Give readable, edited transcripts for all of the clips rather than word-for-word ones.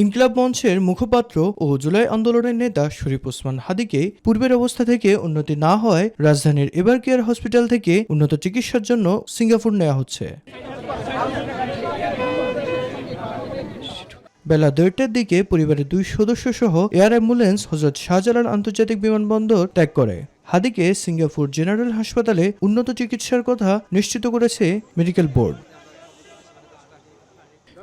ইনকিলাব মঞ্চের মুখপাত্র ও জুলাই আন্দোলনের নেতা শরীফ ওসমান হাদীকে পূর্বের অবস্থা থেকে উন্নতি না হওয়ায় রাজধানীর এভারকেয়ার হসপিটাল থেকে উন্নত চিকিৎসার জন্য সিঙ্গাপুর নেওয়া হচ্ছে। বেলা 1:30টার দিকে পরিবারের 2 সদস্য সহ এয়ার অ্যাম্বুলেন্স হযরত শাহজালাল আন্তর্জাতিক বিমানবন্দর ত্যাগ করে। হাদীকে সিঙ্গাপুর জেনারেল হাসপাতালে উন্নত চিকিৎসার কথা নিশ্চিত করেছে মেডিকেল বোর্ড।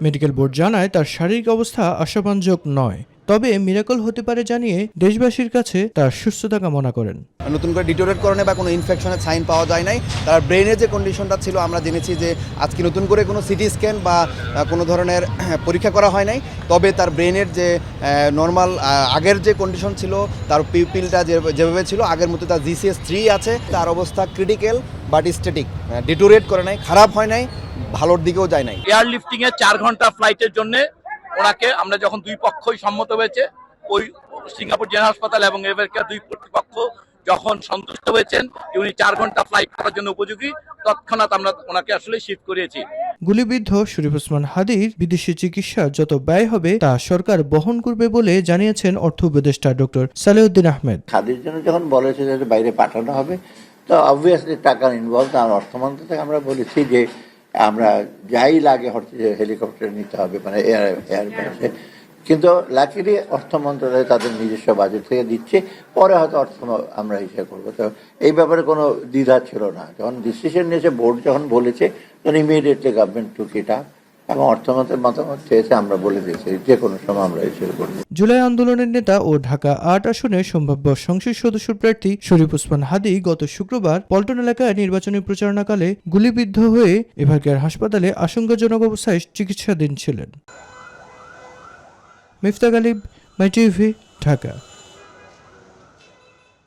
মেডিকেল বোর্ড জানায় তার শারীরিক অবস্থা আশাব্যঞ্জক নয়, তবে মিরাকল হতে পারে জানিয়ে দেশবাসীর কাছে তার সুস্থতা কামনা করেন। নতুন করে ডিটোরেট করণে বা কোনো ইনফেকশনের সাইন পাওয়া যায় নাই। তার ব্রেনের যে কন্ডিশনটা ছিল আমরা জেনেছি যে আজকে নতুন করে কোনো সিটি স্ক্যান বা কোনো ধরনের পরীক্ষা করা হয় নাই, তবে তার ব্রেনের যে নর্মাল আগের যে কন্ডিশন ছিল, তার পিউপিলটা যেভাবে ছিল আগের মতো, তার GCS3 আছে। তার অবস্থা ক্রিটিক্যাল বাট স্ট্যাটিক, ডিটোরেট করে নাই, খারাপ হয় নাই, ভালোর দিকেও যায় নাই। এয়ারলিফটিং এর 4 ঘন্টা ফ্লাইটের জন্য ওনাকে আমরা যখন দুই পক্ষই সম্মত হয়েছে, ওই সিঙ্গাপুর জেনারেল হাসপাতাল এবং এভারকেয়ার দুই কর্তৃপক্ষ যখন সন্তুষ্ট হয়েছেন উনি 4 ঘন্টা ফ্লাইট করার জন্য উপযোগী, তৎক্ষণাৎ আমরা ওনাকে আসলে শিফট করিয়েছি। গুলিবিদ্ধ শরীফ ওসমান হাদীর বিদেশি চিকিৎসা যত ব্যয় হবে তা সরকার বহন করবে বলে জানিয়েছেন অর্থ উপদেষ্টা ডক্টর সালেউদ্দিন আহমেদ। হাদীর জন্য যখন বলেছে যে বাইরে পাঠানো হবে, তো অবভিয়াসলি টাকার ইনভলভ। আর অর্থমন্ত্রী থেকে আমরা বলেছি যে আমরা যাই লাগে হেলিকপ্টার নিতে হবে, মানে এয়ারবেসে। কিন্তু লাকিলি অর্থ মন্ত্রণালয় তাদের নিজস্ব বাজেট থেকে দিচ্ছে, পরে হয়তো অর্থ আমরা হিসেবে করবো। তো এই ব্যাপারে কোনো দ্বিধা ছিল না। যখন ডিসিশন নিয়েছে বোর্ড, যখন বলেছে, তখন immediately government took it up এবং অর্থমন্ত্রীর মতামত চেয়েছে, আমরা বলে দিয়েছি যে কোনো সময় আমরা হিসেবে করবো। জুলাই আন্দোলনের নেতা ও ঢাকা 8 আসনের সম্ভাব্য সংসদ সদস্য প্রার্থী শরীফ ওসমান হাদী গত শুক্রবার পল্টন এলাকায় নির্বাচনী প্রচারণাকালে গুলিবিদ্ধ হয়ে এভারকেয়ার হাসপাতালে আশঙ্কাজনক অবস্থায় চিকিৎসাধীন ছিলেন। মিফতা গালিব, মাই টিভি, ঢাকা।